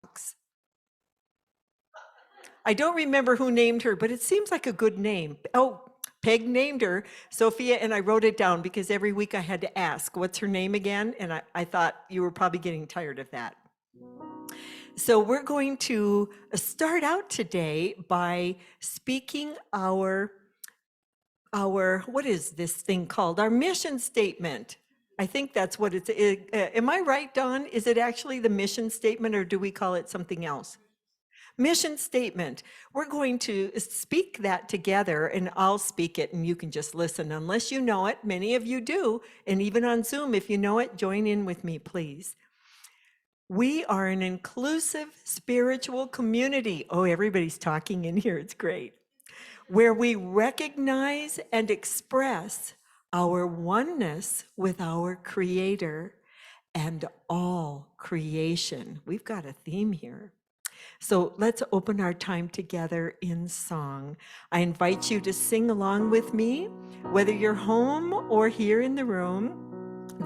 box. I don't remember who named her, but it seems like a good name. Oh, Peg named her, Sophia, and I wrote it down because every week I had to ask, what's her name again? And I thought you were probably getting tired of that. So we're going to start out today by speaking our, what is this thing called? Our mission statement. I think that's what it's, am I right, Dawn? Is it actually the mission statement or do we call it something else? Mission statement. We're going to speak that together and I'll speak it and you can just listen unless you know it. Many of you do. And even on Zoom, if you know it, join in with me, please. We are an inclusive spiritual community. Oh, everybody's talking in here. It's great. Where we recognize and express our oneness with our Creator and all creation. We've got a theme here. So let's open our time together in song. I invite you to sing along with me, whether you're home or here in the room.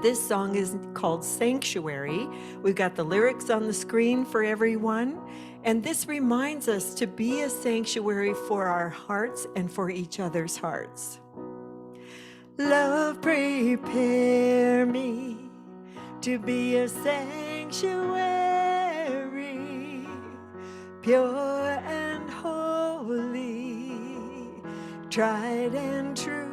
This song is called Sanctuary. We've got the lyrics on the screen for everyone. And this reminds us to be a sanctuary for our hearts and for each other's hearts. Love, prepare me to be a sanctuary, pure and holy, tried and true.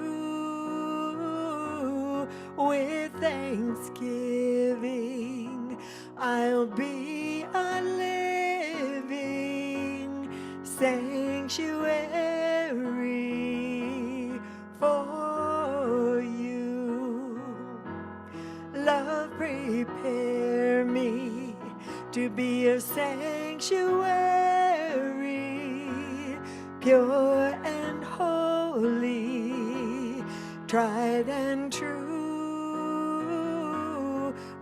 With thanksgiving, I'll be a living sanctuary for you. Love, prepare me to be a sanctuary, pure and holy, tried and true.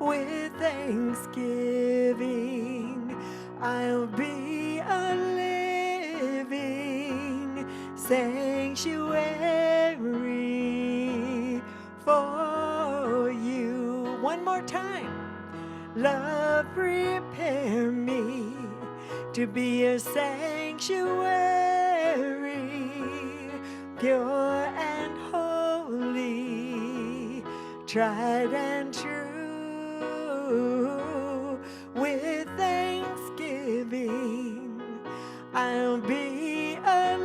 With thanksgiving, I'll be a living sanctuary for you. One more time. Love, prepare me to be a sanctuary, pure and holy, tried and true. With thanksgiving, I'll be a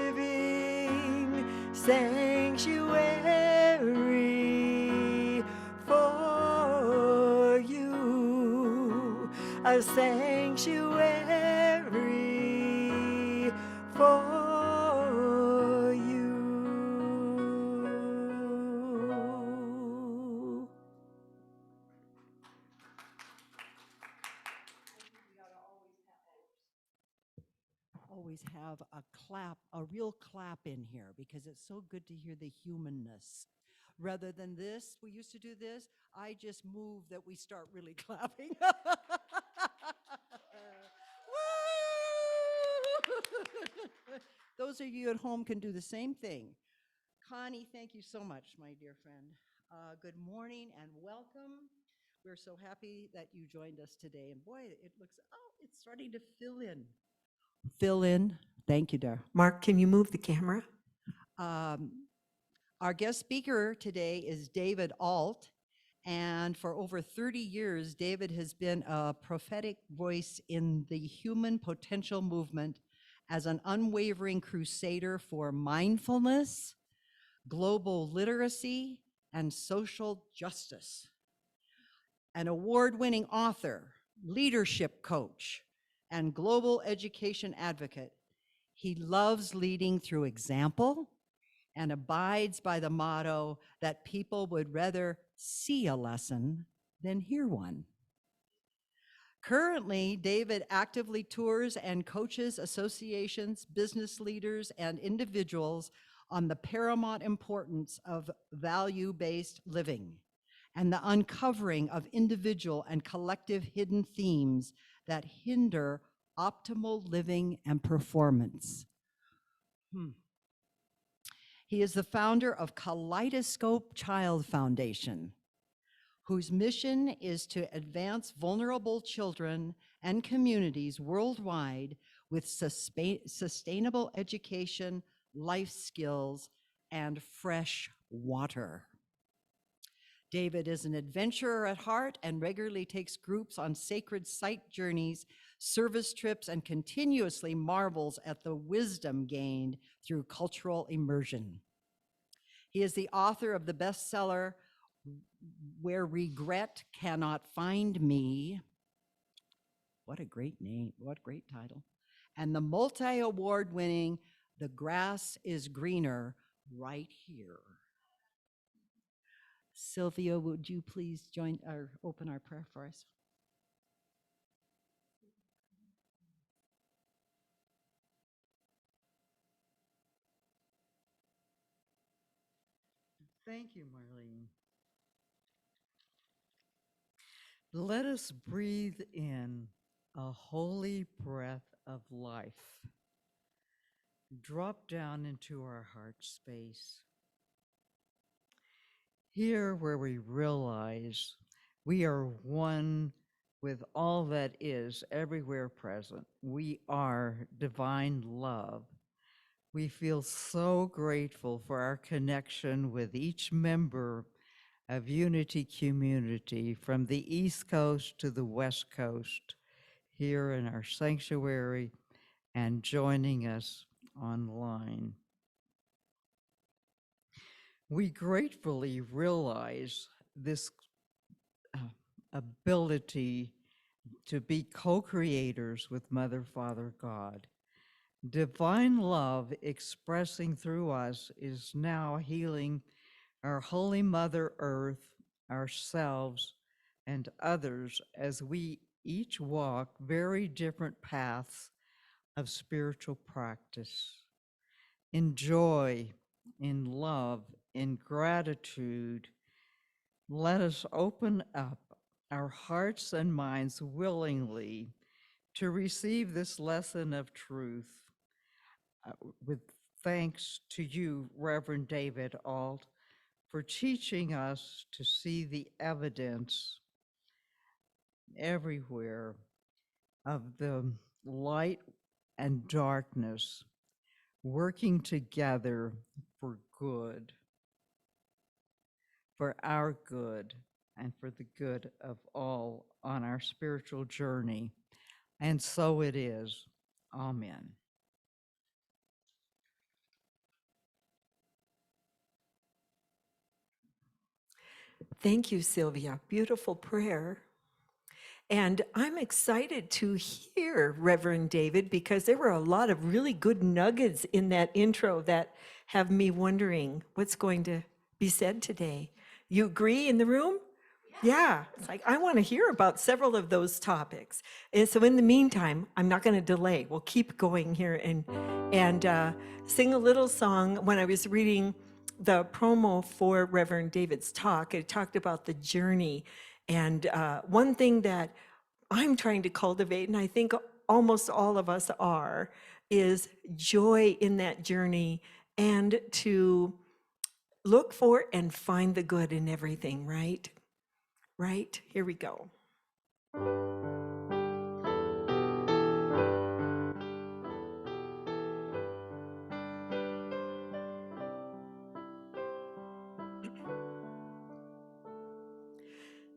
living sanctuary for you, a sanctuary for you. Always have a clap, a real clap in here because it's so good to hear the humanness. Rather than this, we used to do this, I just move that we start really clapping. Woo! Those of you at home can do the same thing. Connie, thank you so much, my dear friend. Good morning and welcome. We're so happy that you joined us today. And boy, it looks, oh, it's starting to fill in. Fill in. Thank you, Dar. Mark, can you move the camera? Our guest speaker today is David Ault. And for over 30 years, David has been a prophetic voice in the human potential movement as an unwavering crusader for mindfulness, global literacy, and social justice. An award-winning author, leadership coach, and global education advocate, he loves leading through example and abides by the motto that people would rather see a lesson than hear one. Currently, David actively tours and coaches associations, business leaders, and individuals on the paramount importance of value-based living and the uncovering of individual and collective hidden themes that hinder optimal living and performance. He is the founder of Kaleidoscope Child Foundation, whose mission is to advance vulnerable children and communities worldwide with sustainable education, life skills, and fresh water. David is an adventurer at heart and regularly takes groups on sacred site journeys, service trips, and continuously marvels at the wisdom gained through cultural immersion. He is the author of the bestseller, Where Regret Cannot Find Me. What a great name, what a great title. And the multi-award winning The Grass is Greener Right Here. Sylvia, would you please join or open our prayer for us? Thank you, Marlene. Let us breathe in a holy breath of life. Drop down into our heart space. Here, where we realize we are one with all that is everywhere present. We are divine love. We feel so grateful for our connection with each member of Unity Community from the East Coast to the West Coast here in our sanctuary and joining us online. We gratefully realize this ability to be co-creators with Mother, Father, God. Divine love expressing through us is now healing our Holy Mother Earth, ourselves, and others as we each walk very different paths of spiritual practice. In joy, in love, in gratitude, let us open up our hearts and minds willingly to receive this lesson of truth. With thanks to you, Reverend David Ault, for teaching us to see the evidence everywhere of the light and darkness working together for good, for our good, and for the good of all on our spiritual journey. And so it is. Amen. Thank you, Sylvia. Beautiful prayer. And I'm excited to hear Reverend David because there were a lot of really good nuggets in that intro that have me wondering what's going to be said today. You agree in the room? Yeah, it's like I want to hear about several of those topics. And so in the meantime, I'm not going to delay. We'll keep going here and sing a little song. When I was reading the promo for Reverend David's talk, it talked about the journey. And one thing that I'm trying to cultivate, and I think almost all of us are, is joy in that journey and to look for and find the good in everything, right? Right? Here we go.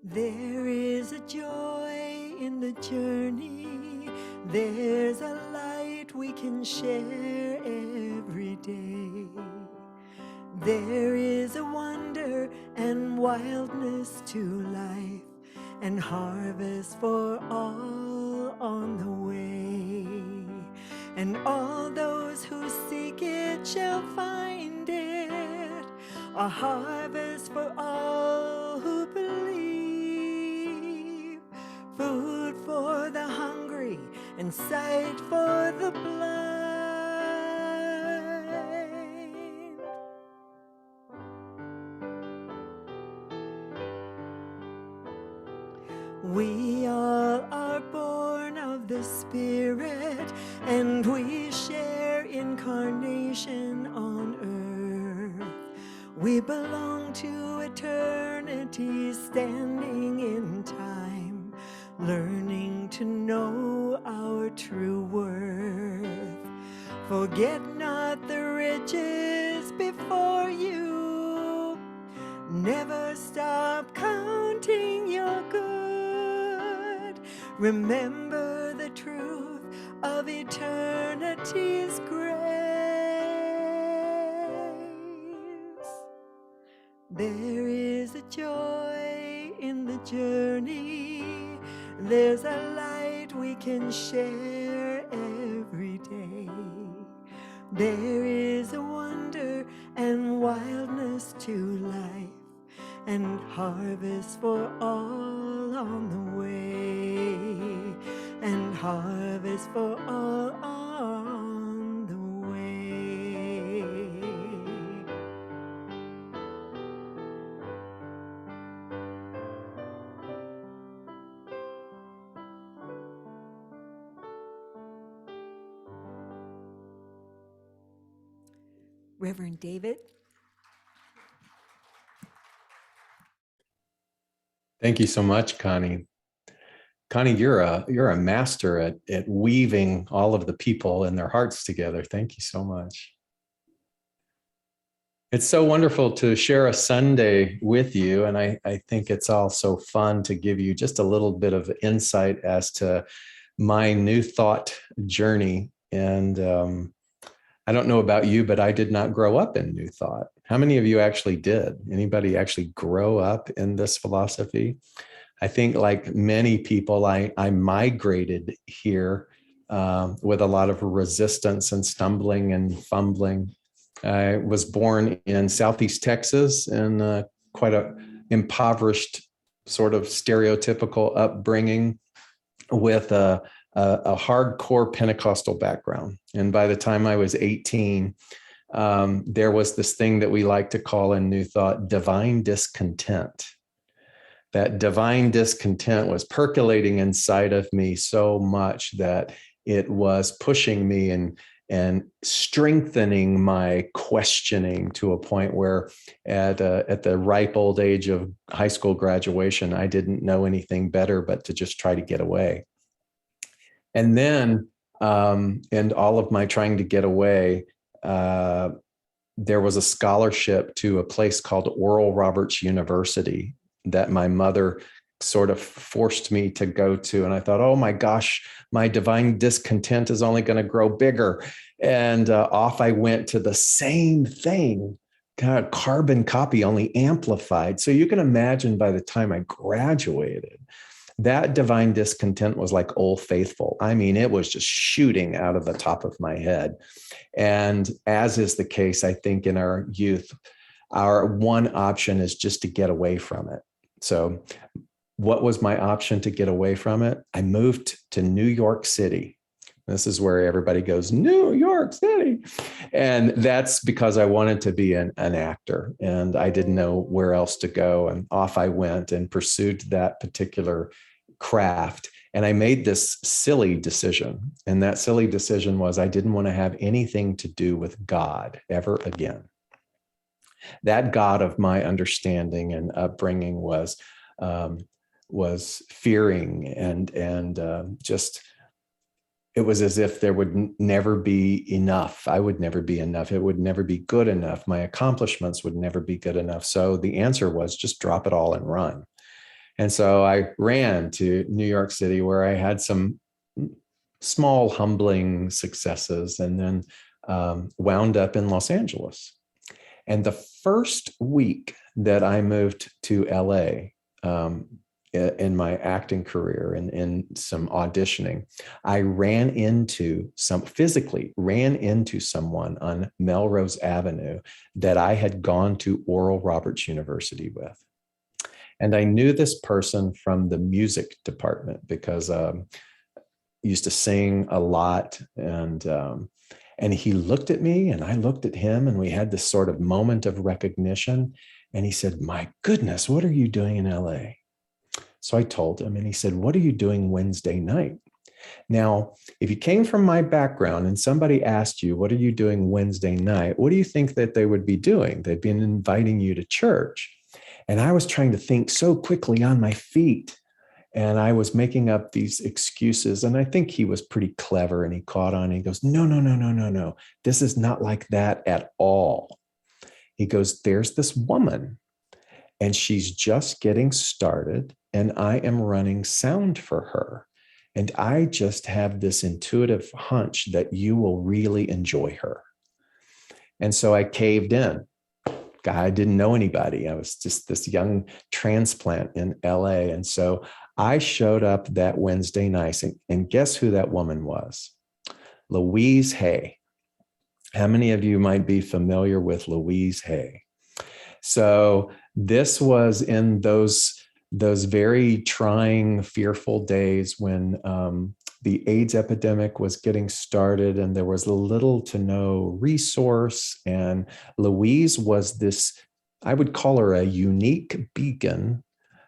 There is a joy in the journey. There's a light we can share every day. There is a wonder and wildness to life and harvest for all on the way. And all those who seek it shall find it, a harvest for all who believe, food for the hungry and sight for the blind. We all are born of the Spirit, and we share incarnation on earth. We belong to eternity, standing in time, learning to know our true worth. Forget not the riches before you. Never stop counting your good. Remember the truth of eternity's grace. There is a joy in the journey. There's a light we can share every day. There is a wonder and wildness to life, and harvest for all on the way, and harvest for all on the way. Reverend David. Thank you so much, Connie. Connie, you're a master at weaving all of the people and their hearts together. Thank you so much. It's so wonderful to share a Sunday with you, and I think it's also fun to give you just a little bit of insight as to my New Thought journey. And I don't know about you, but I did not grow up in New Thought. How many of you actually did? Anybody actually grow up in this philosophy? I think like many people, I migrated here with a lot of resistance and stumbling and fumbling. I was born in Southeast Texas in quite a impoverished, sort of stereotypical upbringing with a hardcore Pentecostal background. And by the time I was 18, there was this thing that we like to call in New Thought divine discontent. That divine discontent was percolating inside of me so much that it was pushing me and strengthening my questioning to a point where at the ripe old age of high school graduation, I didn't know anything better but to just try to get away. And then, in all of my trying to get away, there was a scholarship to a place called Oral Roberts University that my mother sort of forced me to go to. And I thought, oh my gosh, my divine discontent is only going to grow bigger. And off I went to the same thing, kind of carbon copy, only amplified. So you can imagine by the time I graduated, that divine discontent was like Old Faithful. I mean, it was just shooting out of the top of my head. And as is the case, I think in our youth, our one option is just to get away from it. So what was my option to get away from it? I moved to New York City. This is where everybody goes, New York City. And that's because I wanted to be an actor and I didn't know where else to go. And off I went and pursued that particular craft. And I made this silly decision. And that silly decision was I didn't want to have anything to do with God ever again. That God of my understanding and upbringing was fearing and just, it was as if there would never be enough. I would never be enough. It would never be good enough. My accomplishments would never be good enough. So the answer was just drop it all and run. And so I ran to New York City, where I had some small humbling successes, and then wound up in Los Angeles. And the first week that I moved to LA in my acting career and in some auditioning, I physically ran into someone on Melrose Avenue that I had gone to Oral Roberts University with. And I knew this person from the music department because I used to sing a lot. And he looked at me and I looked at him, and we had this sort of moment of recognition. And he said, my goodness, what are you doing in LA? So I told him, and he said, what are you doing Wednesday night? Now, if you came from my background and somebody asked you, what are you doing Wednesday night? What do you think that they would be doing? They'd been inviting you to church. And I was trying to think so quickly on my feet. And I was making up these excuses. And I think he was pretty clever and he caught on. And he goes, no, no, no, no, no, no. This is not like that at all. He goes, there's this woman and she's just getting started and I am running sound for her. And I just have this intuitive hunch that you will really enjoy her. And so I caved in. I didn't know anybody. I was just this young transplant in LA. And so I showed up that Wednesday night, and guess who that woman was? Louise Hay. How many of you might be familiar with Louise Hay? So this was in those very trying, fearful days when the AIDS epidemic was getting started and there was little to no resource. And Louise was this, I would call her a unique beacon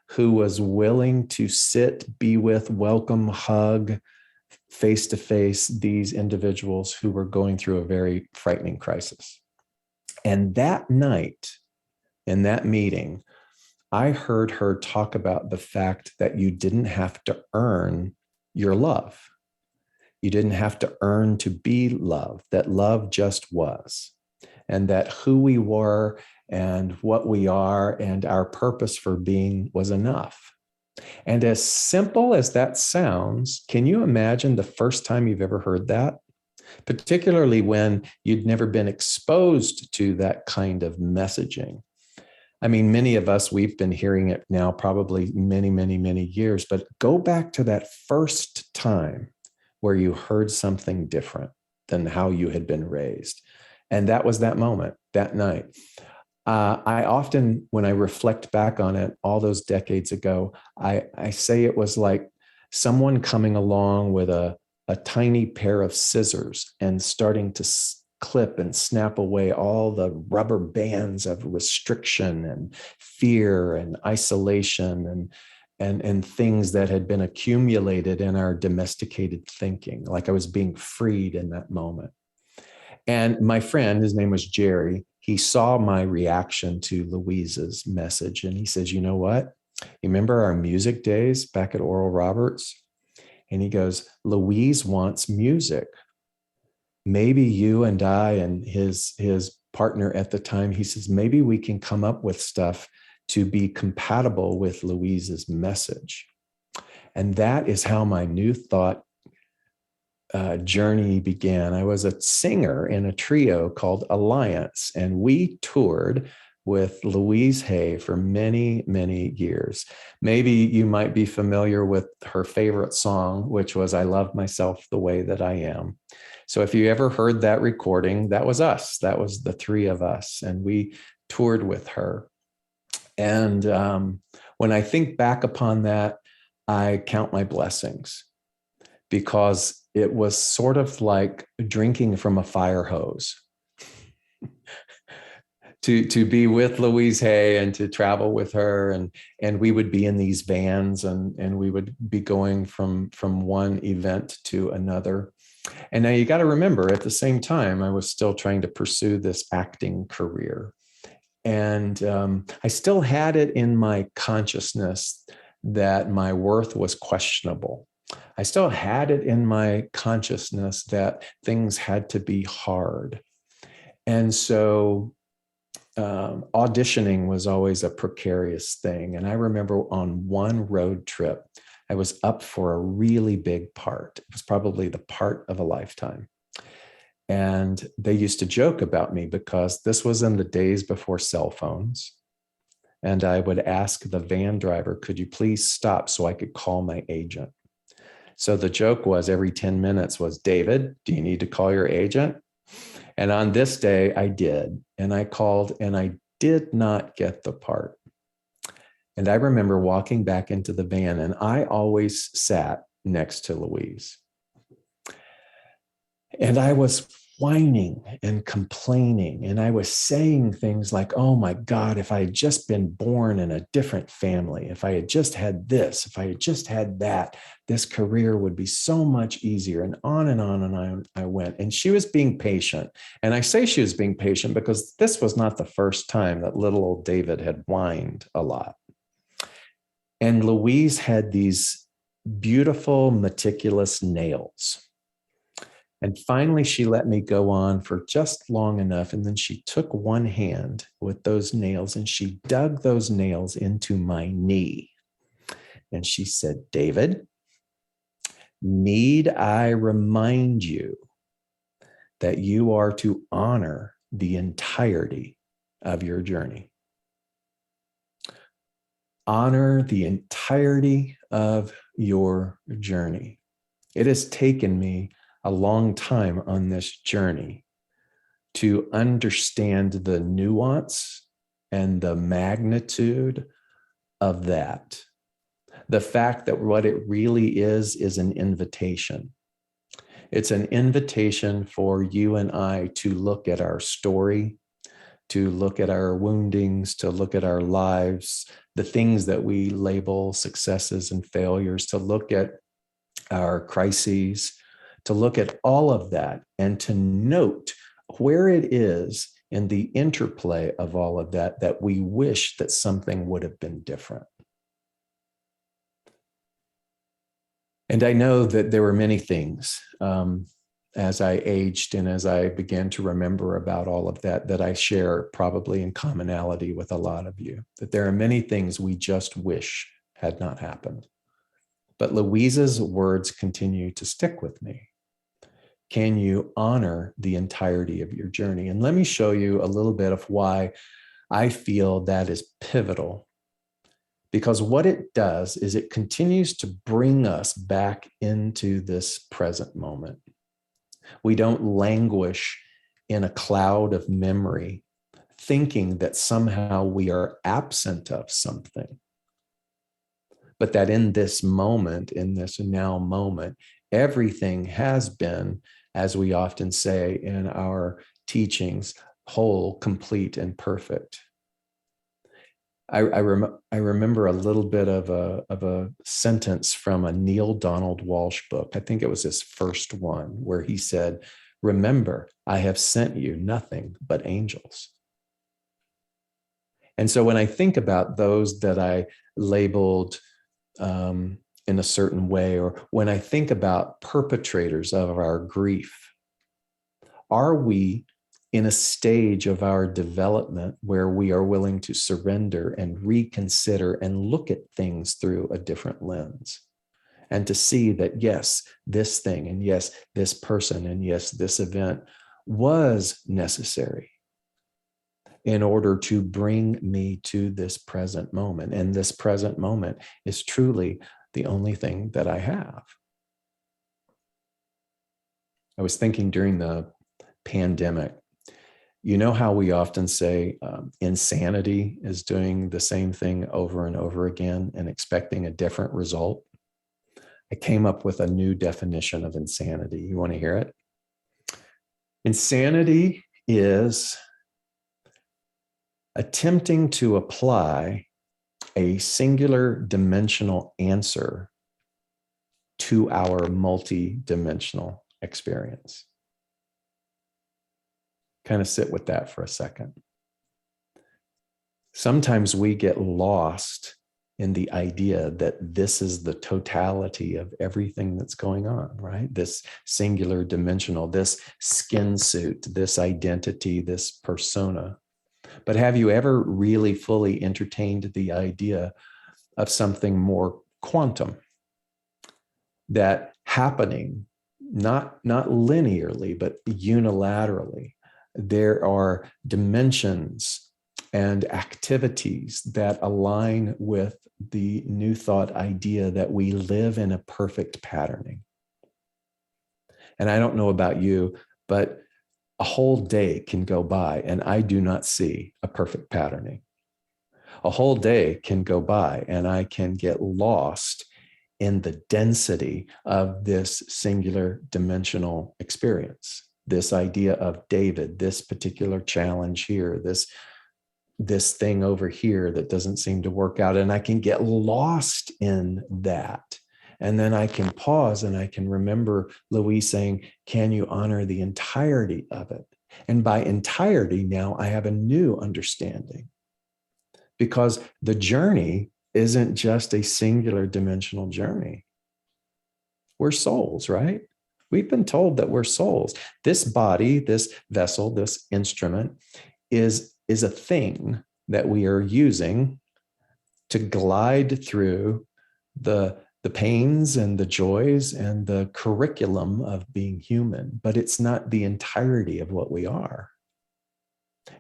who was willing to sit, be with, welcome, hug, face to face these individuals who were going through a very frightening crisis. And that night, in that meeting, I heard her talk about the fact that you didn't have to earn your love. You didn't have to earn to be loved, that love just was. And that who we were and what we are and our purpose for being was enough. And as simple as that sounds, can you imagine the first time you've ever heard that? Particularly when you'd never been exposed to that kind of messaging. I mean, many of us, we've been hearing it now probably many, many, many years, but go back to that first time where you heard something different than how you had been raised. And that was that moment, that night. I often, when I reflect back on it all those decades ago, I say it was like someone coming along with a tiny pair of scissors and starting to clip and snap away all the rubber bands of restriction and fear and isolation and things that had been accumulated in our domesticated thinking, like I was being freed in that moment. And my friend, his name was Jerry, he saw my reaction to Louise's message and he says, you know what? You remember our music days back at Oral Roberts? And he goes, Louise wants music. Maybe you and I and his partner at the time, he says, maybe we can come up with stuff to be compatible with Louise's message. And that is how my New Thought journey began. I was a singer in a trio called Alliance, and we toured with Louise Hay for many, many years. Maybe you might be familiar with her favorite song, which was I Love Myself the Way That I Am. So if you ever heard that recording, that was us. That was the three of us, and we toured with her. And when I think back upon that, I count my blessings because it was sort of like drinking from a fire hose. To be with Louise Hay and to travel with her, and we would be in these vans and we would be going from one event to another. And now you got to remember, at the same time, I was still trying to pursue this acting career. And I still had it in my consciousness that my worth was questionable. I still had it in my consciousness that things had to be hard. And so auditioning was always a precarious thing. And I remember on one road trip, I was up for a really big part. It was probably the part of a lifetime. And they used to joke about me because this was in the days before cell phones. And I would ask the van driver, could you please stop so I could call my agent? So the joke was every 10 minutes was, David, do you need to call your agent? And on this day, I did. And I called and I did not get the part. And I remember walking back into the van and I always sat next to Louise. And I was whining and complaining. And I was saying things like, oh my God, if I had just been born in a different family, if I had just had this, if I had just had that, this career would be so much easier. And on and on and on I went. And she was being patient. And I say she was being patient because this was not the first time that little old David had whined a lot. And Louise had these beautiful, meticulous nails. And finally, she let me go on for just long enough. And then she took one hand with those nails and she dug those nails into my knee. And she said, David, need I remind you that you are to honor the entirety of your journey? Honor the entirety of your journey. It has taken me a long time on this journey to understand the nuance and the magnitude of that. The fact that what it really is an invitation. It's an invitation for you and I to look at our story, to look at our woundings, to look at our lives, the things that we label successes and failures, to look at our crises, to look at all of that and to note where it is in the interplay of all of that, that we wish that something would have been different. And I know that there were many things as I aged and as I began to remember about all of that, that I share probably in commonality with a lot of you, that there are many things we just wish had not happened. But Louisa's words continue to stick with me. Can you honor the entirety of your journey? And let me show you a little bit of why I feel that is pivotal. Because what it does is it continues to bring us back into this present moment. We don't languish in a cloud of memory, thinking that somehow we are absent of something. But that in this moment, in this now moment, everything has been, as we often say in our teachings, whole, complete, and perfect. I remember a little bit of a sentence from a Neil Donald Walsh book. I think it was his first one, where he said, "Remember, I have sent you nothing but angels." And so when I think about those that I labeled in a certain way, or when I think about perpetrators of our grief, are we in a stage of our development where we are willing to surrender and reconsider and look at things through a different lens, and to see that, yes, this thing, and yes, this person, and yes, this event was necessary in order to bring me to this present moment. And this present moment is truly the only thing that I have. I was thinking during the pandemic, you know how we often say insanity is doing the same thing over and over again and expecting a different result? I came up with a new definition of insanity. You want to hear it? Insanity is attempting to apply a singular dimensional answer to our multi-dimensional experience. Kind of sit with that for a second. Sometimes we get lost in the idea that this is the totality of everything that's going on, right? This singular dimensional, this skin suit, this identity, this persona. But have you ever really fully entertained the idea of something more quantum, that happening, not linearly, but unilaterally? There are dimensions and activities that align with the new thought idea that we live in a perfect patterning. And I don't know about you, but a whole day can go by and I do not see a perfect patterning. A whole day can go by and I can get lost in the density of this singular dimensional experience. this idea of David, this particular challenge here, this thing over here that doesn't seem to work out. And I can get lost in that. And then I can pause and I can remember Louise saying, can you honor the entirety of it? And by entirety, now I have a new understanding, because the journey isn't just a singular dimensional journey. We're souls, right? We've been told that we're souls. This body, this vessel, this instrument is a thing that we are using to glide through the pains and the joys and the curriculum of being human, but it's not the entirety of what we are.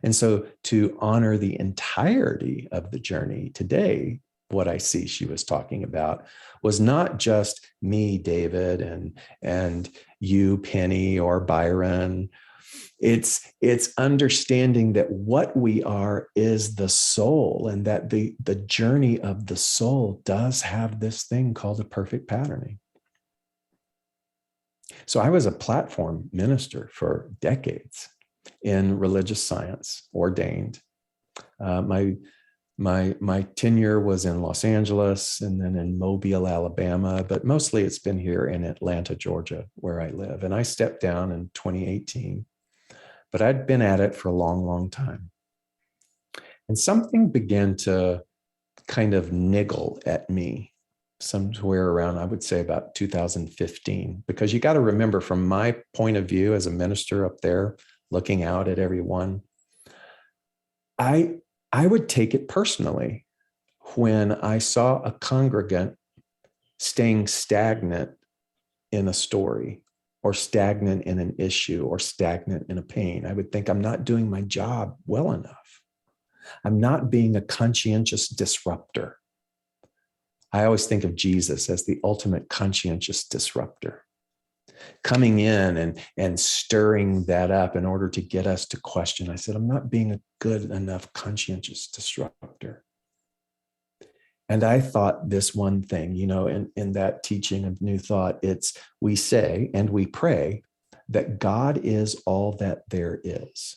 And so to honor the entirety of the journey today, what I see she was talking about was not just me, David, and you, Penny, or Byron. It's understanding that what we are is the soul, and that the journey of the soul does have this thing called a perfect patterning. So I was a platform minister for decades in religious science, ordained. My tenure was in Los Angeles and then in Mobile, Alabama, but mostly it's been here in Atlanta, Georgia, where I live. And I stepped down in 2018, but I'd been at it for a long, long time. And something began to kind of niggle at me somewhere around, I would say about 2015, because you got to remember, from my point of view as a minister up there, looking out at everyone, I would take it personally when I saw a congregant staying stagnant in a story, or stagnant in an issue, or stagnant in a pain. I would think, I'm not doing my job well enough. I'm not being a conscientious disruptor. I always think of Jesus as the ultimate conscientious disruptor, coming in and stirring that up in order to get us to question. I said, I'm not being a good enough conscientious disruptor. And I thought this one thing, in that teaching of New Thought, we say and we pray that God is all that there is.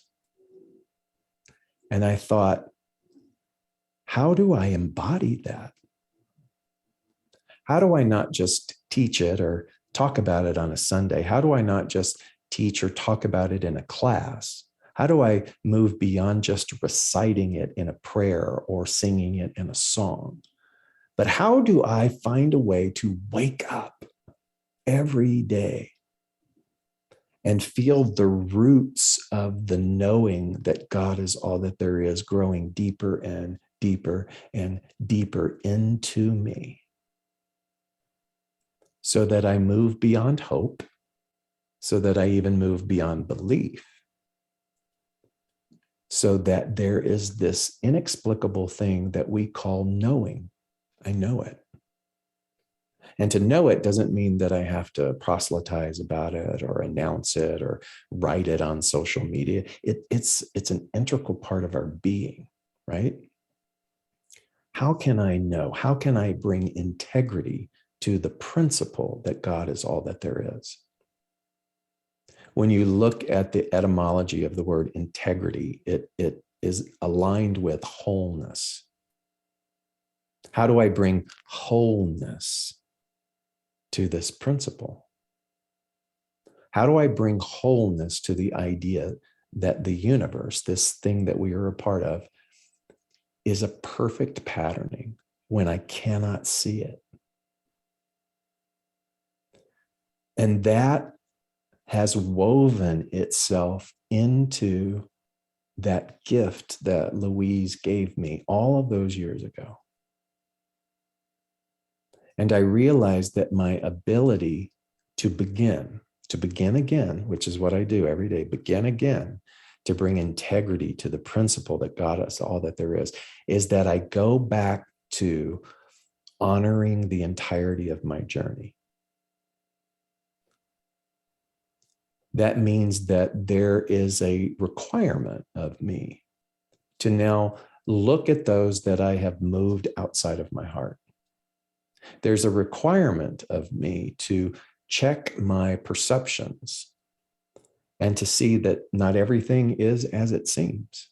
And I thought, how do I embody that? How do I not just teach it or talk about it on a Sunday? How do I not just teach or talk about it in a class? How do I move beyond just reciting it in a prayer or singing it in a song? But how do I find a way to wake up every day and feel the roots of the knowing that God is all that there is, growing deeper and deeper and deeper into me, so that I move beyond hope, so that I even move beyond belief, so that there is this inexplicable thing that we call knowing. I know it. And to know it doesn't mean that I have to proselytize about it or announce it or write it on social media. It's an integral part of our being, right? How can I know? How can I bring integrity to the principle that God is all that there is? When you look at the etymology of the word integrity, it is aligned with wholeness. How do I bring wholeness to this principle? How do I bring wholeness to the idea that the universe, this thing that we are a part of, is a perfect patterning when I cannot see it? And that has woven itself into that gift that Louise gave me all of those years ago. And I realized that my ability to begin again, which is what I do every day, begin again, to bring integrity to the principle that God is all that there is that I go back to honoring the entirety of my journey. That means that there is a requirement of me to now look at those that I have moved outside of my heart. There's a requirement of me to check my perceptions and to see that not everything is as it seems.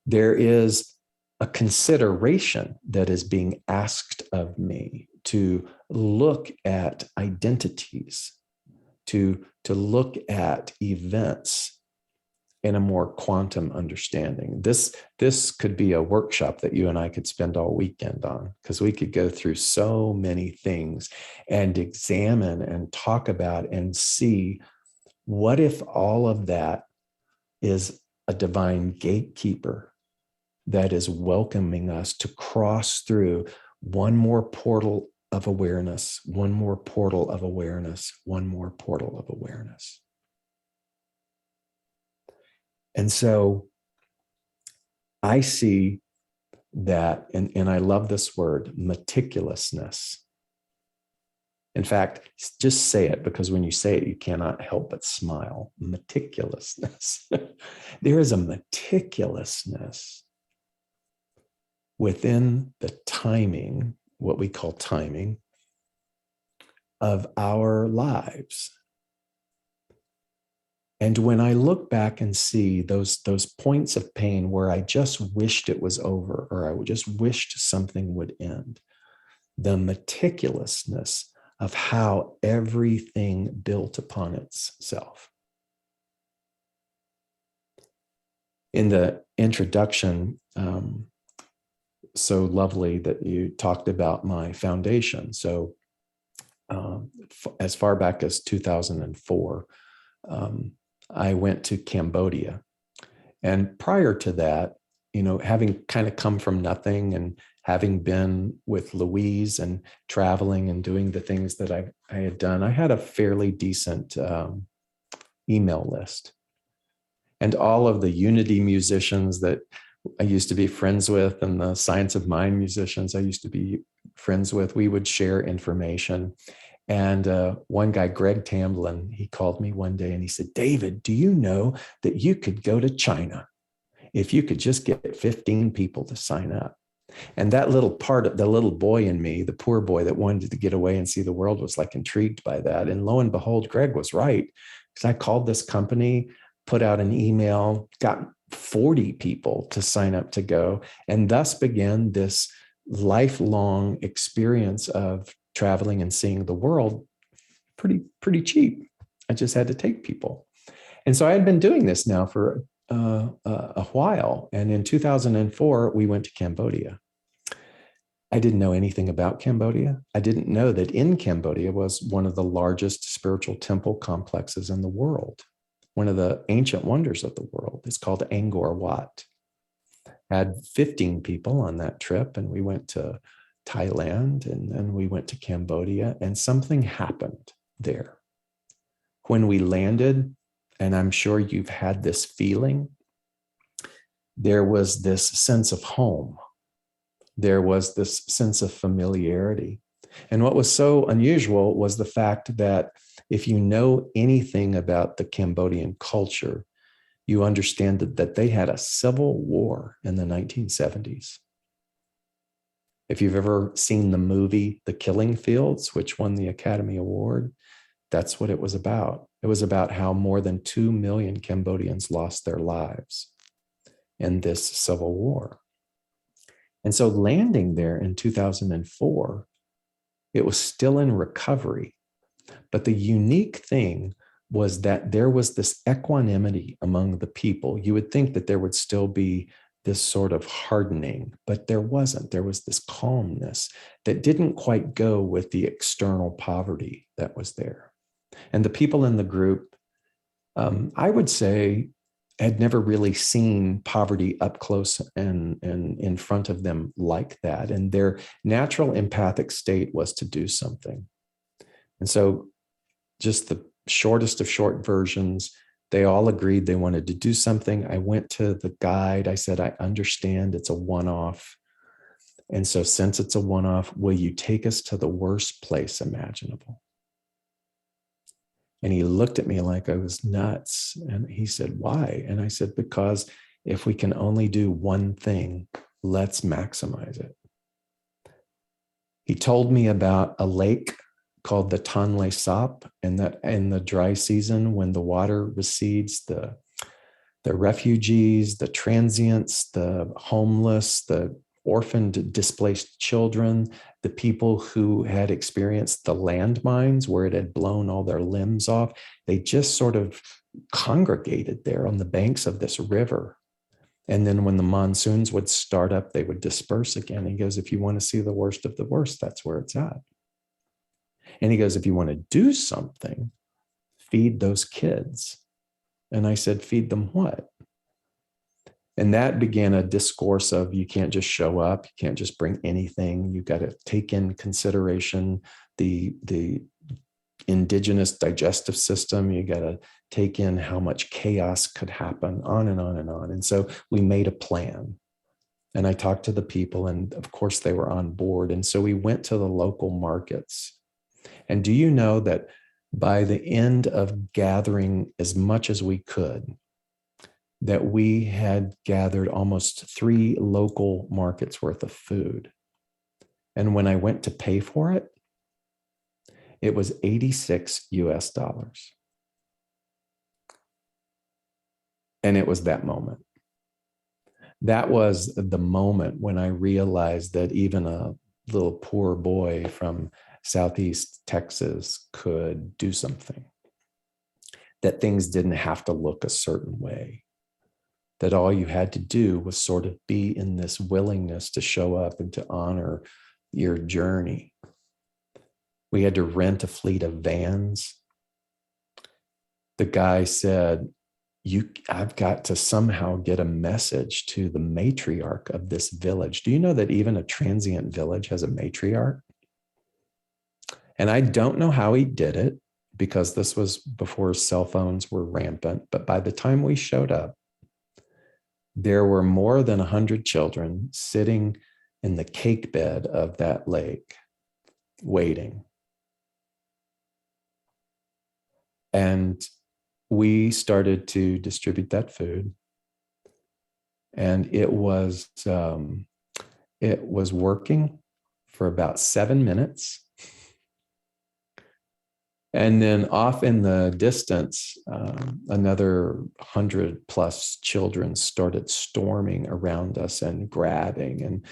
There is a consideration that is being asked of me to look at identities, to look at events in a more quantum understanding. This could be a workshop that you and I could spend all weekend on, because we could go through so many things and examine and talk about and see, what if all of that is a divine gatekeeper that is welcoming us to cross through one more portal of awareness, one more portal of awareness, one more portal of awareness. And so I see that, and I love this word, meticulousness. In fact, just say it, because when you say it, you cannot help but smile. Meticulousness. There is a meticulousness within the timing, what we call timing, of our lives. And when I look back and see those points of pain where I just wished it was over, or I just wished something would end, the meticulousness of how everything built upon itself. In the introduction, so lovely that you talked about my foundation. So as far back as 2004, I went to Cambodia. And prior to that, having kind of come from nothing and having been with Louise and traveling and doing the things that I had done, I had a fairly decent email list. And all of the Unity musicians that I used to be friends with, and the Science of Mind musicians I used to be friends with, we would share information. And one guy, Greg Tamblin, he called me one day and he said, "David, do you know that you could go to China if you could just get 15 people to sign up?" And that little part of the little boy in me, the poor boy that wanted to get away and see the world, was like intrigued by that. And lo and behold, Greg was right. Because I called this company, put out an email, got 40 people to sign up to go. And thus began this lifelong experience of traveling and seeing the world pretty cheap. I just had to take people. And so I had been doing this now for a while. And in 2004, we went to Cambodia. I didn't know anything about Cambodia. I didn't know that in Cambodia was one of the largest spiritual temple complexes in the world. One of the ancient wonders of the world. It's called Angkor Wat. Had 15 people on that trip, and we went to Thailand, and then we went to Cambodia, and something happened there. When we landed, and I'm sure you've had this feeling, there was this sense of home. There was this sense of familiarity. And what was so unusual was the fact that if you know anything about the Cambodian culture, you understand that they had a civil war in the 1970s. If you've ever seen the movie The Killing Fields, which won the Academy Award, that's what it was about. It was about how more than 2 million Cambodians lost their lives in this civil war. And so landing there in 2004, it was still in recovery. But the unique thing was that there was this equanimity among the people. You would think that there would still be this sort of hardening, but there wasn't. There was this calmness that didn't quite go with the external poverty that was there. And the people in the group, I would say, had never really seen poverty up close and in front of them like that. And their natural empathic state was to do something. And so just the shortest of short versions, they all agreed they wanted to do something. I went to the guide. I said, "I understand it's a one-off. And so since it's a one-off, will you take us to the worst place imaginable?" And he looked at me like I was nuts. And he said, "Why?" And I said, "Because if we can only do one thing, let's maximize it." He told me about a lake called the Tonle Sap, and that in the dry season, when the water recedes, the refugees, the transients, the homeless, the orphaned, displaced children, the people who had experienced the landmines where it had blown all their limbs off, they just sort of congregated there on the banks of this river. And then when the monsoons would start up, they would disperse again. He goes, if you want to see the worst of the worst, that's where it's at. And he goes, if you want to do something, feed those kids. And I said, feed them what? And that began a discourse of, you can't just show up, you can't just bring anything. You got to take in consideration the indigenous digestive system. You got to take in how much chaos could happen, on and on and on. And so we made a plan. And I talked to the people, and of course they were on board. And so we went to the local markets. And do you know that by the end of gathering as much as we could, that we had gathered almost 3 local markets worth of food. And when I went to pay for it, it was $86 US. And it was that moment. That was the moment when I realized that even a little poor boy from Southeast Texas could do something, that things didn't have to look a certain way, that all you had to do was sort of be in this willingness to show up and to honor your journey. We had to rent a fleet of vans. The guy said, I've got to somehow get a message to the matriarch of this village. Do you know that even a transient village has a matriarch? And I don't know how he did it, because this was before cell phones were rampant. But by the time we showed up, there were more than 100 children sitting in the cake bed of that lake, waiting. And we started to distribute that food. And it was working for about 7 minutes. And then off in the distance, another 100+ children started storming around us and grabbing. And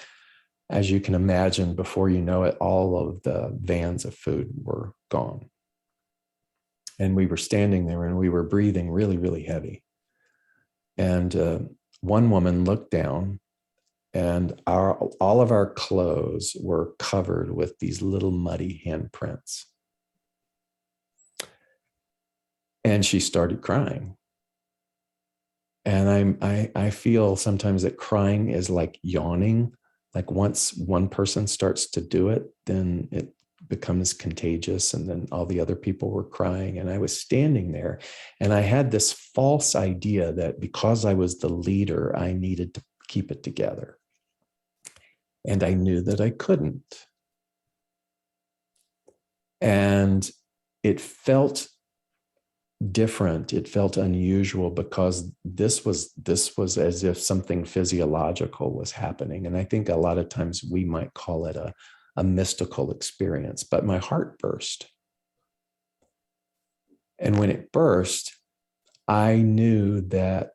as you can imagine, before you know it, all of the vans of food were gone. And we were standing there and we were breathing really, really heavy. And one woman looked down, and all of our clothes were covered with these little muddy handprints. And she started crying. And I feel sometimes that crying is like yawning. Like once one person starts to do it, then it becomes contagious. And then all the other people were crying. And I was standing there, and I had this false idea that because I was the leader, I needed to keep it together. And I knew that I couldn't. And it felt different. It felt unusual, because this was as if something physiological was happening. And I think a lot of times we might call it a mystical experience, but my heart burst. And when it burst, I knew that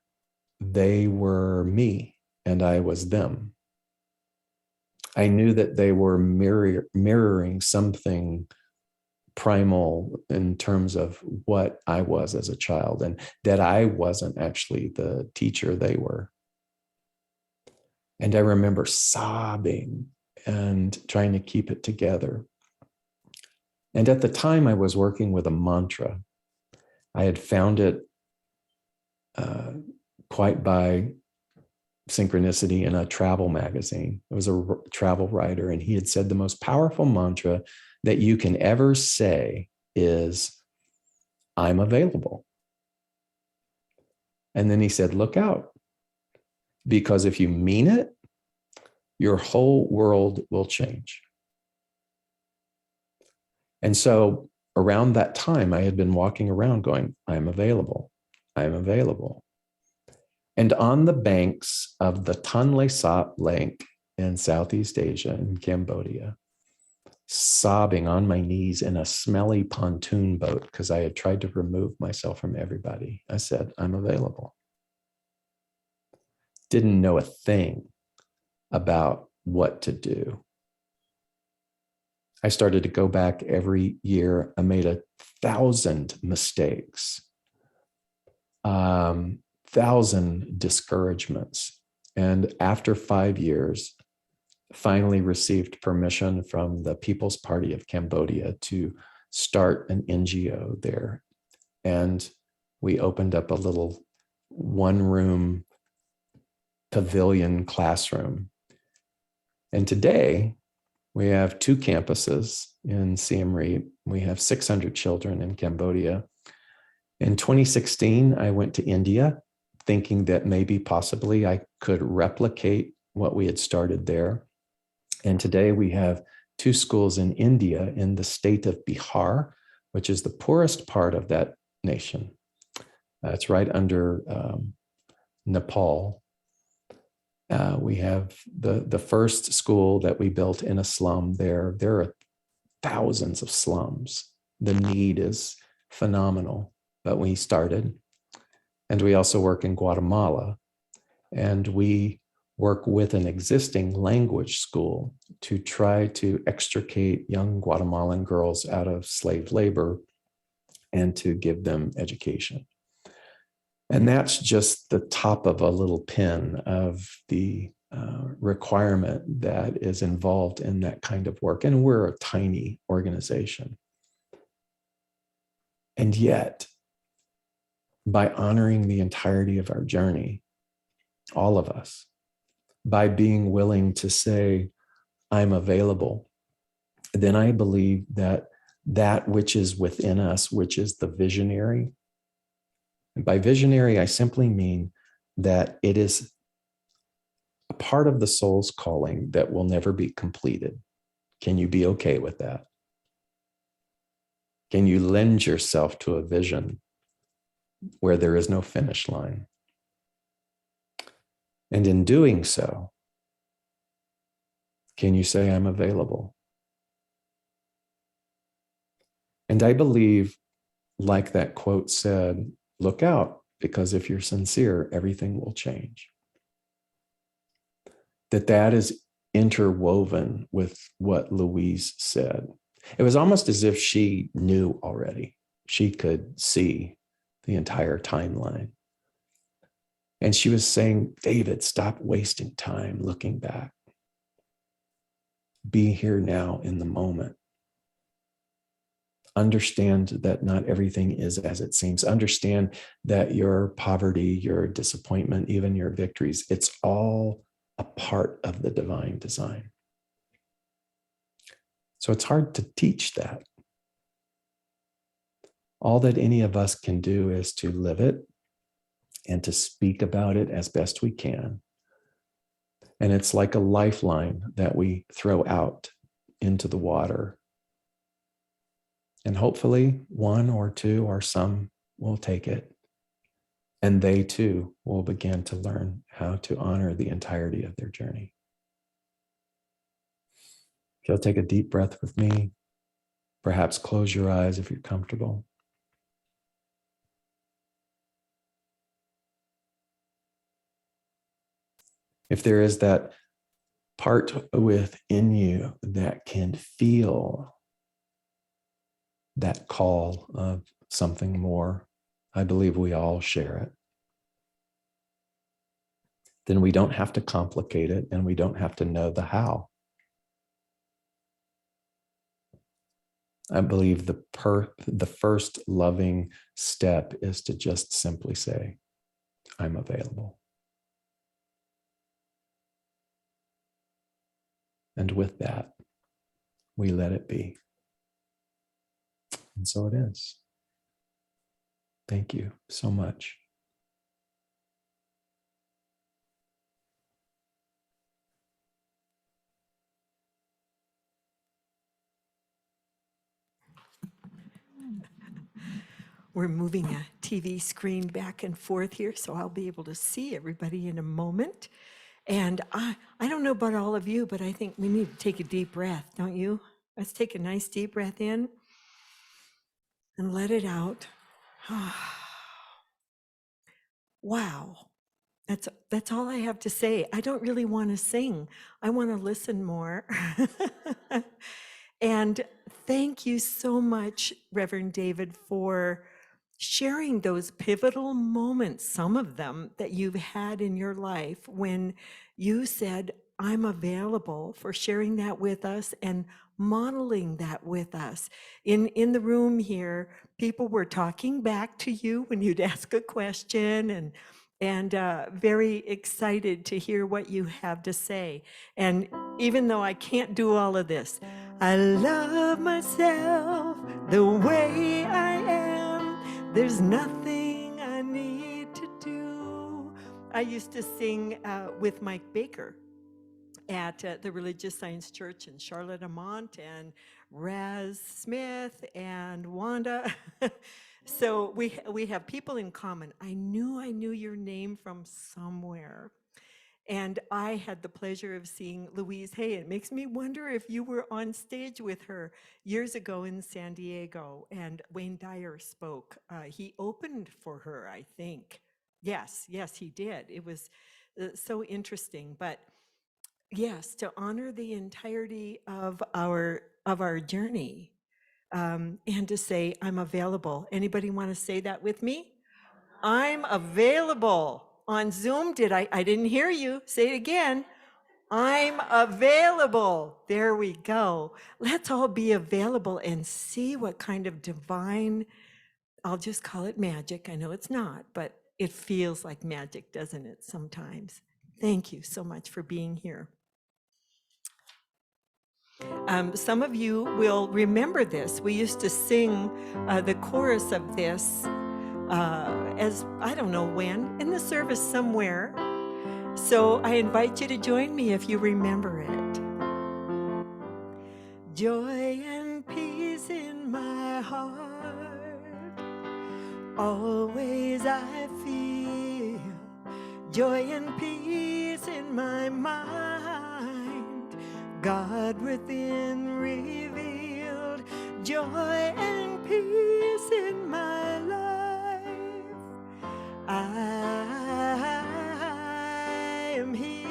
they were me and I was them. I knew that they were mirroring something primal in terms of what I was as a child, and that I wasn't actually the teacher they were. And I remember sobbing and trying to keep it together. And at the time, I was working with a mantra. I had found it quite by synchronicity in a travel magazine. It was a travel writer, and he had said the most powerful mantra that you can ever say is, I'm available. And then he said, look out, because if you mean it, your whole world will change. And so around that time, I had been walking around going, I'm available. I'm available. And on the banks of the Tonle Sap Lake in Southeast Asia, in Cambodia, sobbing on my knees in a smelly pontoon boat because I had tried to remove myself from everybody. I said, I'm available. Didn't know a thing about what to do. I started to go back every year. I made 1,000 mistakes, 1,000 discouragements. And after 5 years, finally received permission from the People's Party of Cambodia to start an NGO there. And we opened up a little one-room pavilion classroom. And today we have 2 campuses in Siem Reap. We have 600 children in Cambodia. In 2016, I went to India thinking that maybe possibly I could replicate what we had started there. And today we have 2 schools in India in the state of Bihar, which is the poorest part of that nation. It's right under Nepal. We have the first school that we built in a slum there. There are thousands of slums. The need is phenomenal, but we started. And we also work in Guatemala, and we work with an existing language school to try to extricate young Guatemalan girls out of slave labor and to give them education. And that's just the top of a little pin of the requirement that is involved in that kind of work. And we're a tiny organization. And yet, by honoring the entirety of our journey, all of us, by being willing to say, I'm available, then I believe that that which is within us, which is the visionary, and by visionary, I simply mean that it is a part of the soul's calling that will never be completed. Can you be okay with that? Can you lend yourself to a vision where there is no finish line? And in doing so, can you say, I'm available? And I believe, like that quote said, look out, because if you're sincere, everything will change. That is interwoven with what Louise said. It was almost as if she knew already. She could see the entire timeline. And she was saying, David, stop wasting time looking back. Be here now in the moment. Understand that not everything is as it seems. Understand that your poverty, your disappointment, even your victories, it's all a part of the divine design. So it's hard to teach that. All that any of us can do is to live it and to speak about it as best we can. And it's like a lifeline that we throw out into the water. And hopefully 1 or 2 or some will take it. And they too will begin to learn how to honor the entirety of their journey. If you'll take a deep breath with me, perhaps close your eyes if you're comfortable. If there is that part within you that can feel that call of something more, I believe we all share it. Then we don't have to complicate it, and we don't have to know the how. I believe the first loving step is to just simply say, I'm available. And with that, we let it be. And so it is. Thank you so much. We're moving a TV screen back and forth here, so I'll be able to see everybody in a moment. And I don't know about all of you, but I think we need to take a deep breath, don't you? Let's take a nice deep breath in and let it out. Wow. That's all I have to say. I don't really want to sing. I want to listen more. And thank you so much, Reverend David, for sharing those pivotal moments, some of them that you've had in your life when you said, I'm available, for sharing that with us and modeling that with us. In the room here, people were talking back to you when you'd ask a question, and very excited to hear what you have to say. And even though I can't do all of this, I love myself the way I am. There's nothing I need to do. I used to sing with Mike Baker at the Religious Science Church in Charlotte Amont, and Raz Smith and Wanda. So we have people in common. I knew your name from somewhere. And I had the pleasure of seeing Louise Hay. It makes me wonder if you were on stage with her years ago in San Diego, and Wayne Dyer spoke. He opened for her, I think. Yes, he did. It was so interesting. But yes, to honor the entirety of our journey, and to say, I'm available. Anybody want to say that with me? I'm available. On Zoom, I didn't hear you. Say it again. I'm available. There we go. Let's all be available and see what kind of divine, I'll just call it magic. I know it's not, but it feels like magic, doesn't it, sometimes? Thank you so much for being here. Some of you will remember this. We used to sing the chorus of this as, I don't know when, in the service somewhere. So I invite you to join me if you remember it. Joy and peace in my heart, always I feel. Joy and peace in my mind, God within revealed. Joy and peace in my life, I am healed.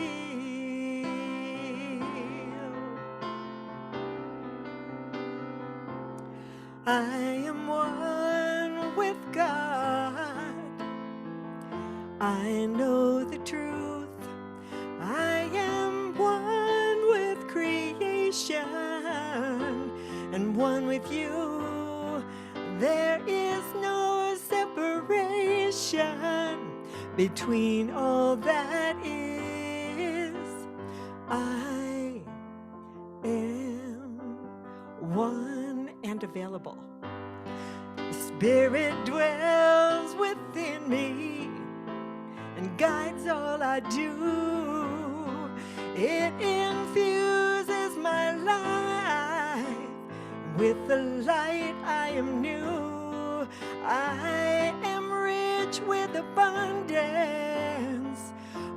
I am one with God. I know the truth. I am one with creation and one with you. There is no separation between all that is. I am one and available. The Spirit dwells within me and guides all I do. It infuses my life with the light. I am new. I am rich with abundance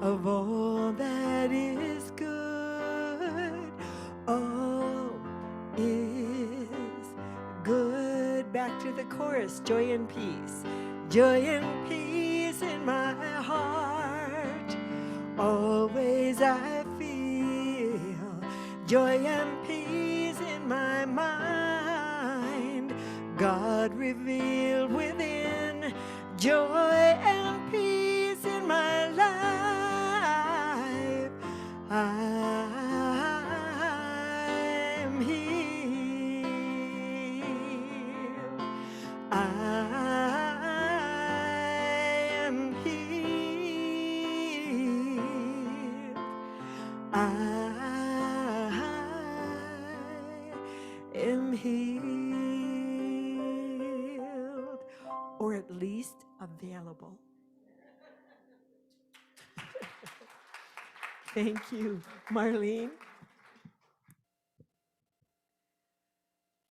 of all that is good. All is good. Back to the chorus. Joy and peace. Joy and peace in my heart, always I feel. Joy and peace in my mind, God revealed within. Joy and peace in my life, I'm healed. I am healed. I am healed, or at least available. Thank you, Marlene.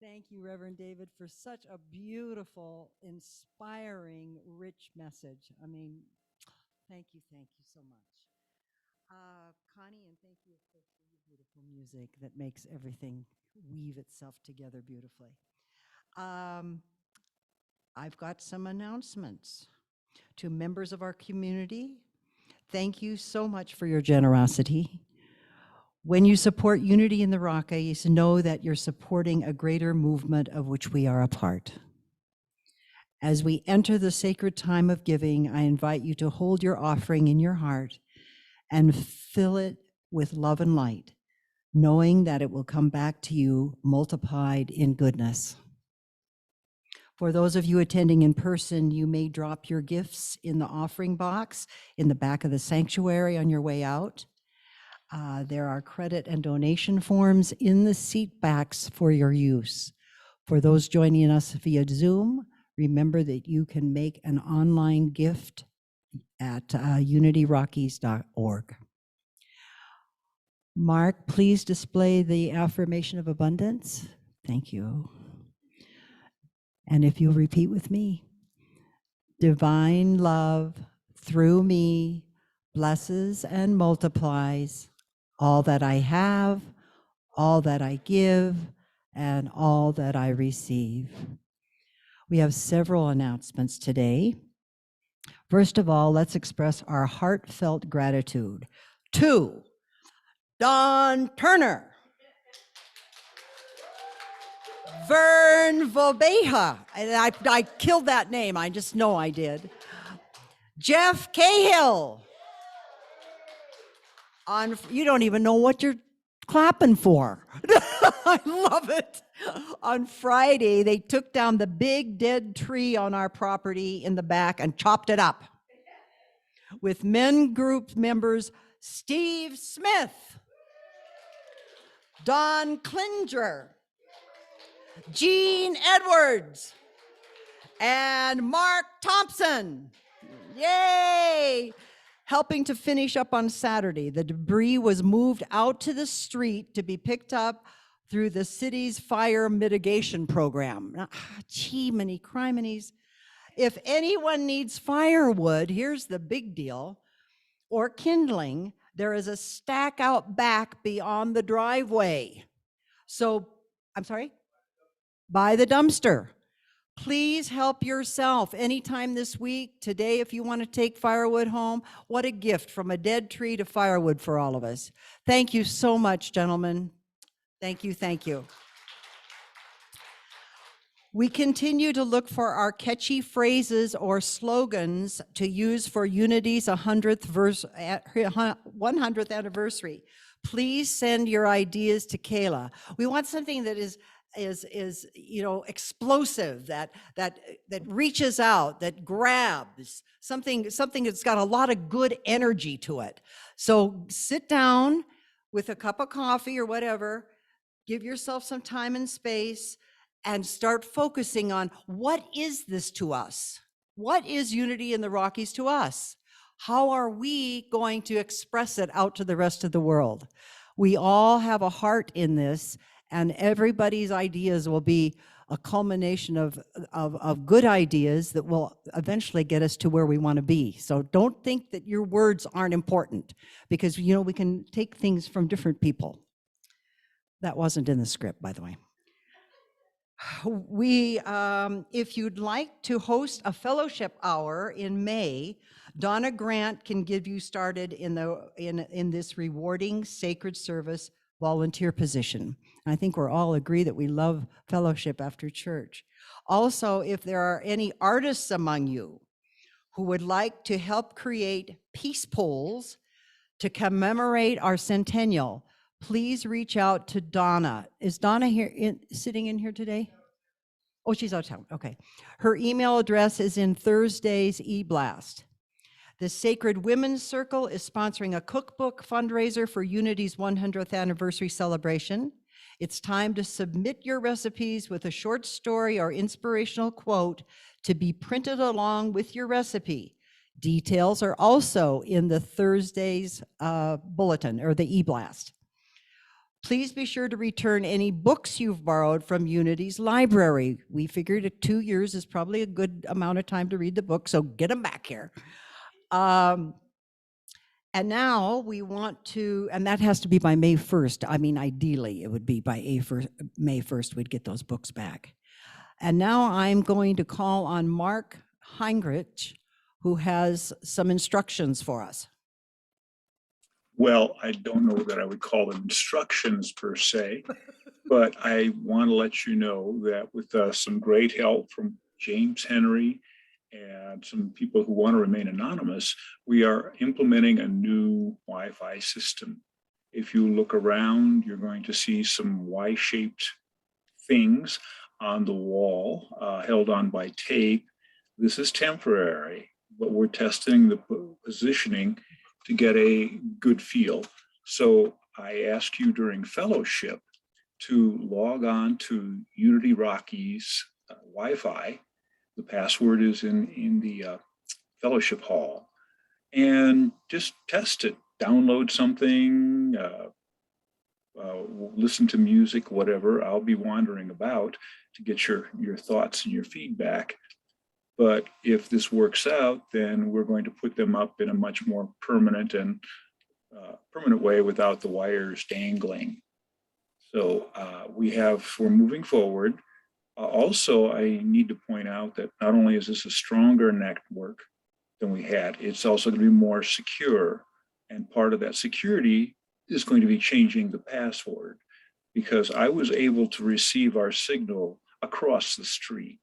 Thank you, Reverend David, for such a beautiful, inspiring, rich message. I mean, thank you so much. Connie, and thank you, of course, for your beautiful music that makes everything weave itself together beautifully. I've got some announcements. To members of our community, thank you so much for your generosity. When you support Unity in the Rockies, know that you're supporting a greater movement of which we are a part. As we enter the sacred time of giving, I invite you to hold your offering in your heart and fill it with love and light, knowing that it will come back to you multiplied in goodness. For those of you attending in person, you may drop your gifts in the offering box in the back of the sanctuary on your way out. There are credit and donation forms in the seat backs for your use. For those joining us via Zoom, remember that you can make an online gift at unityrockies.org. Mark, please display the Affirmation of Abundance. Thank you. And if you'll repeat with me, divine love through me blesses and multiplies all that I have, all that I give, and all that I receive. We have several announcements today. First of all, let's express our heartfelt gratitude to Don Turner, Vern Vobeja, and I killed that name, I just know I did. Jeff Cahill. You don't even know what you're clapping for. I love it. On Friday, they took down the big dead tree on our property in the back and chopped it up. With men group members Steve Smith, Don Klinger, Gene Edwards, and Mark Thompson. Yay! Helping to finish up on Saturday. The debris was moved out to the street to be picked up through the city's fire mitigation program. Gee, many criminies. If anyone needs firewood, here's the big deal, or kindling, there is a stack out back beyond the driveway. So, I'm sorry? By the dumpster. Please help yourself anytime this week. Today, if you want to take firewood home, what a gift from a dead tree to firewood for all of us. Thank you so much, gentlemen. Thank you, thank you. We continue to look for our catchy phrases or slogans to use for Unity's 100th anniversary. Please send your ideas to Kayla. We want something that is explosive, that reaches out, that grabs, something that's got a lot of good energy to it. So sit down with a cup of coffee or whatever, give yourself some time and space, and start focusing on what is this to us? What is Unity in the Rockies to us? How are we going to express it out to the rest of the world? We all have a heart in this, and everybody's ideas will be a culmination of good ideas that will eventually get us to where we want to be. So don't think that your words aren't important, because we can take things from different people. That wasn't in the script, by the way. If you'd like to host a fellowship hour in May, Donna Grant can get you started in this rewarding sacred service volunteer position. I think we're all agree that we love fellowship after church. Also, if there are any artists among you who would like to help create peace poles to commemorate our centennial, please reach out to Donna. Is Donna sitting in here today? Oh, she's out of town. Okay. Her email address is in Thursday's e-blast. The Sacred Women's Circle is sponsoring a cookbook fundraiser for Unity's 100th anniversary celebration. It's time to submit your recipes with a short story or inspirational quote to be printed along with your recipe. Details are also in the Thursday's bulletin or the e-blast. Please be sure to return any books you've borrowed from Unity's library. We figured 2 years is probably a good amount of time to read the book, so get them back here. And now we want to, and that has to be by May 1st. I mean, ideally, it would be by May 1st, we'd get those books back. And now I'm going to call on Mark Heinrich, who has some instructions for us. Well, I don't know that I would call them instructions per se, but I want to let you know that with some great help from James Henry and some people who want to remain anonymous, we are implementing a new Wi-Fi system. If you look around, you're going to see some Y-shaped things on the wall held on by tape. This is temporary, but we're testing the positioning to get a good feel. So I ask you during fellowship to log on to Unity Rocky's Wi-Fi. The password is in the fellowship hall, and just test it. Download something, listen to music, whatever. I'll be wandering about to get your thoughts and your feedback. But if this works out, then we're going to put them up in a much more permanent way without the wires dangling. So we're moving forward. Also, I need to point out that not only is this a stronger network than we had, it's also going to be more secure. And part of that security is going to be changing the password, because I was able to receive our signal across the street.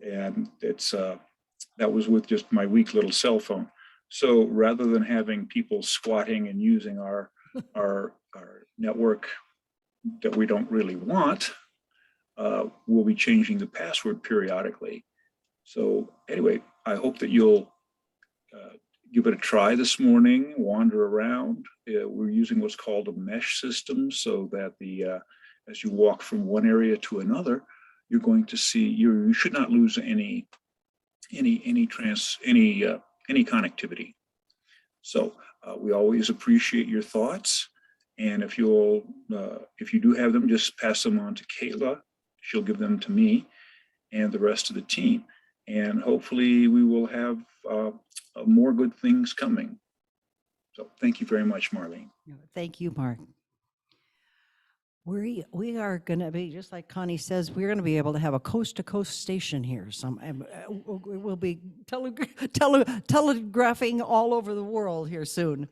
And that was with just my weak little cell phone. So rather than having people squatting and using our network that we don't really want, we'll be changing the password periodically. So anyway, I hope that you'll give it a try this morning, wander around. We're using what's called a mesh system, so that as you walk from one area to another, you're going to see, you should not lose any connectivity. So we always appreciate your thoughts, and if you do have them, just pass them on to Kayla. She'll give them to me and the rest of the team, and hopefully we will have more good things coming. So thank you very much, Marlene. Thank you, Mark. We are going to be, just like Connie says, we're going to be able to have a coast-to-coast station here. We'll be telegraphing all over the world here soon.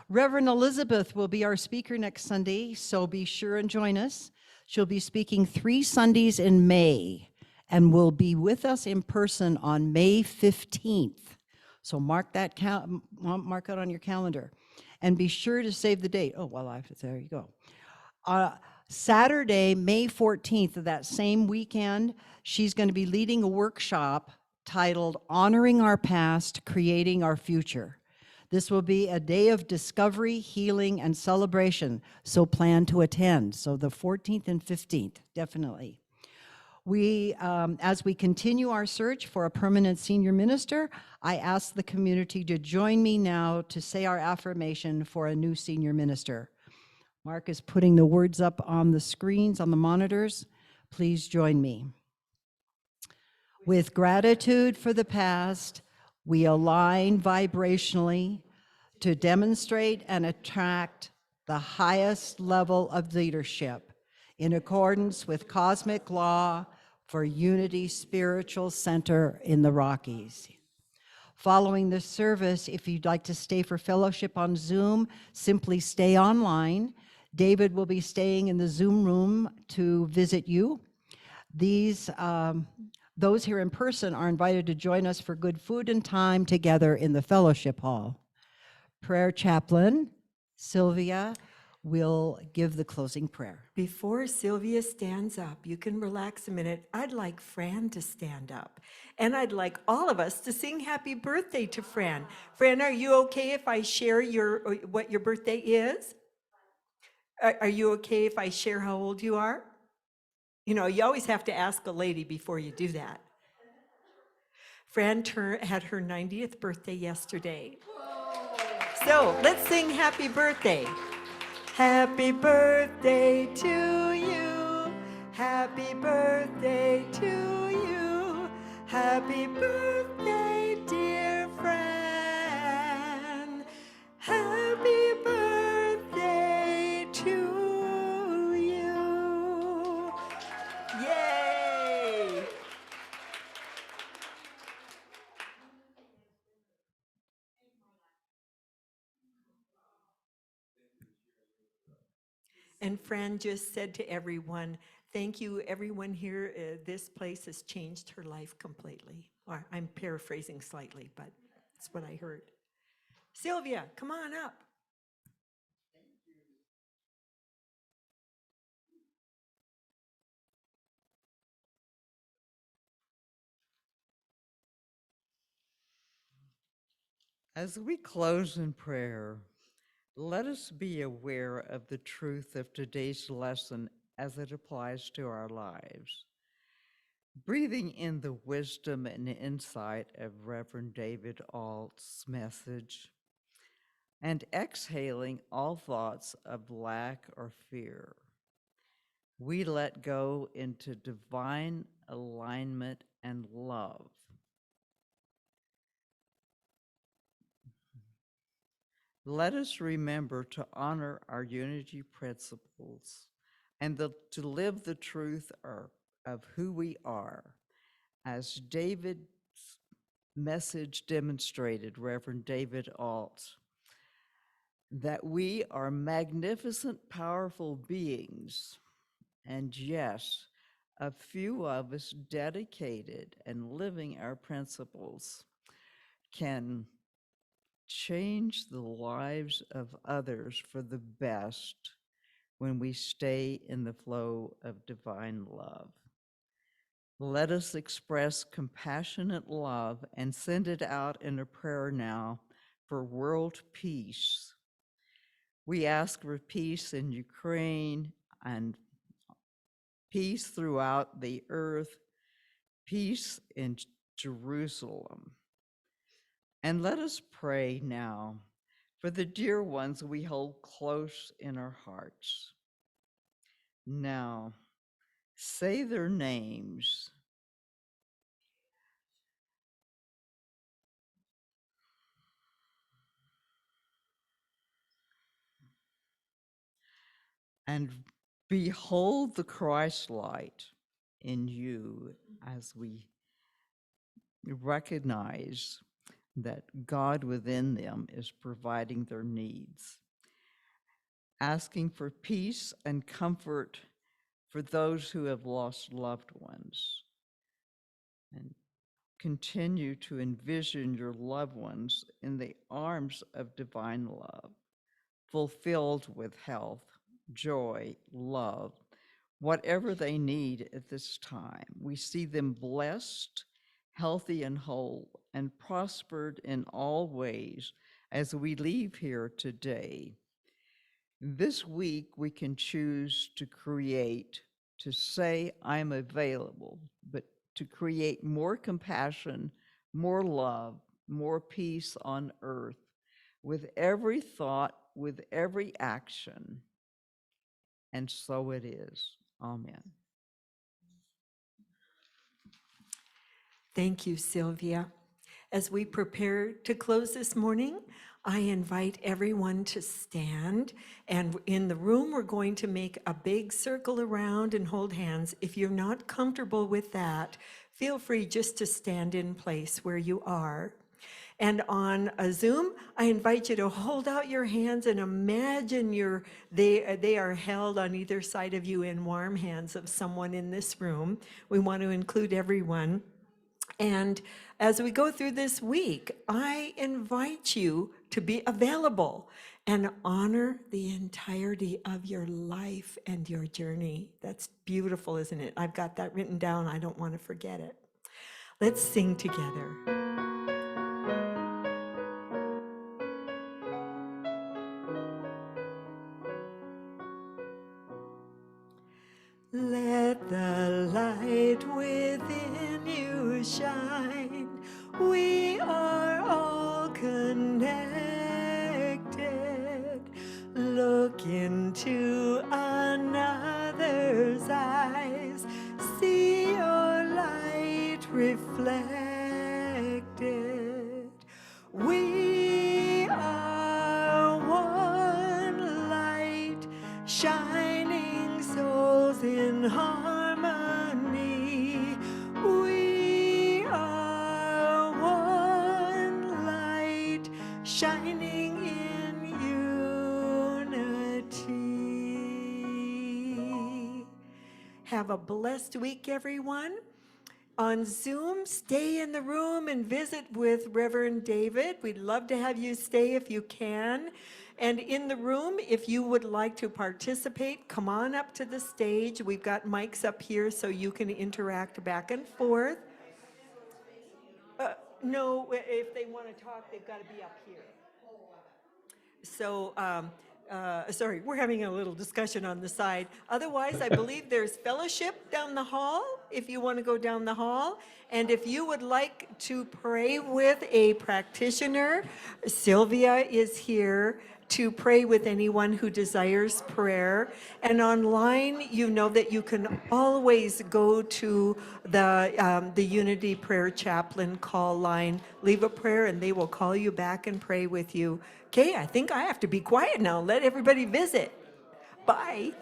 Reverend Elizabeth will be our speaker next Sunday, so be sure and join us. She'll be speaking 3 Sundays in May and will be with us in person on May 15th. So mark that mark out on your calendar, and be sure to save the date. Oh, well, there you go. Saturday, May 14th of that same weekend, she's going to be leading a workshop titled Honoring Our Past, Creating Our Future. This will be a day of discovery, healing, and celebration, so plan to attend. So the 14th and 15th, definitely. As we continue our search for a permanent senior minister, I ask the community to join me now to say our affirmation for a new senior minister. Mark is putting the words up on the screens, on the monitors. Please join me. With gratitude for the past, we align vibrationally to demonstrate and attract the highest level of leadership in accordance with cosmic law for Unity Spiritual Center in the Rockies. Following this service, if you'd like to stay for fellowship on Zoom, simply stay online. David will be staying in the Zoom room to visit you. Those here in person are invited to join us for good food and time together in the fellowship hall. Prayer chaplain Sylvia will give the closing prayer. Before Sylvia stands up, you can relax a minute. I'd like Fran to stand up, and I'd like all of us to sing happy birthday to Fran. Fran, are you okay if I share what your birthday is? Are you okay if I share how old you are? You know, you always have to ask a lady before you do that. Fran had her 90th birthday yesterday. So let's sing happy birthday. Happy birthday to you. Happy birthday to you. Happy birthday, dear Fran. And Fran just said to everyone, thank you, everyone here. This place has changed her life completely. Or I'm paraphrasing slightly, but that's what I heard. Sylvia, come on up. As we close in prayer, let us be aware of the truth of today's lesson as it applies to our lives. Breathing in the wisdom and insight of Reverend David Ault's message, and exhaling all thoughts of lack or fear, we let go into divine alignment and love. Let us remember to honor our unity principles and to live the truth of who we are. As David's message demonstrated, Reverend David Ault, that we are magnificent, powerful beings, and yes, a few of us dedicated and living our principles can change the lives of others for the best when we stay in the flow of divine love. Let us express compassionate love and send it out in a prayer now for world peace. We ask for peace in Ukraine and peace throughout the earth, peace in Jerusalem. And let us pray now for the dear ones we hold close in our hearts. Now, say their names. And behold the Christ light in you as we recognize that God within them is providing their needs. Asking for peace and comfort for those who have lost loved ones. And continue to envision your loved ones in the arms of divine love, fulfilled with health, joy, love, whatever they need at this time. We see them blessed, healthy, and whole, and prospered in all ways as we leave here today. This week, we can choose to create, to say, I'm available, but to create more compassion, more love, more peace on earth with every thought, with every action. And so it is. Amen. Thank you, Sylvia. As we prepare to close this morning, I invite everyone to stand. And in the room, we're going to make a big circle around and hold hands. If you're not comfortable with that, feel free just to stand in place where you are. And on a Zoom, I invite you to hold out your hands and imagine they are held on either side of you in warm hands of someone in this room. We want to include everyone. And as we go through this week, I invite you to be available and honor the entirety of your life and your journey. That's beautiful, isn't it? I've got that written down. I don't want to forget it. Let's sing together. Let the light within you shine. We are all connected. Look into another's eyes. See your light reflected. We are one light, shining souls in harmony. We are one light, shining in unity. Have a blessed week, everyone. On Zoom, stay in the room and visit with Reverend David. We'd love to have you stay if you can. And in the room, if you would like to participate, come on up to the stage. We've got mics up here so you can interact back and forth. No, if they want to talk, they've got to be up here. So, sorry, we're having a little discussion on the side. Otherwise, I believe there's fellowship down the hall, if you want to go down the hall. And if you would like to pray with a practitioner, Sylvia is here to pray with anyone who desires prayer. And online, you know that you can always go to the Unity Prayer Chaplain call line, leave a prayer, and they will call you back and pray with you. Okay, I think I have to be quiet now. Let everybody visit. Bye.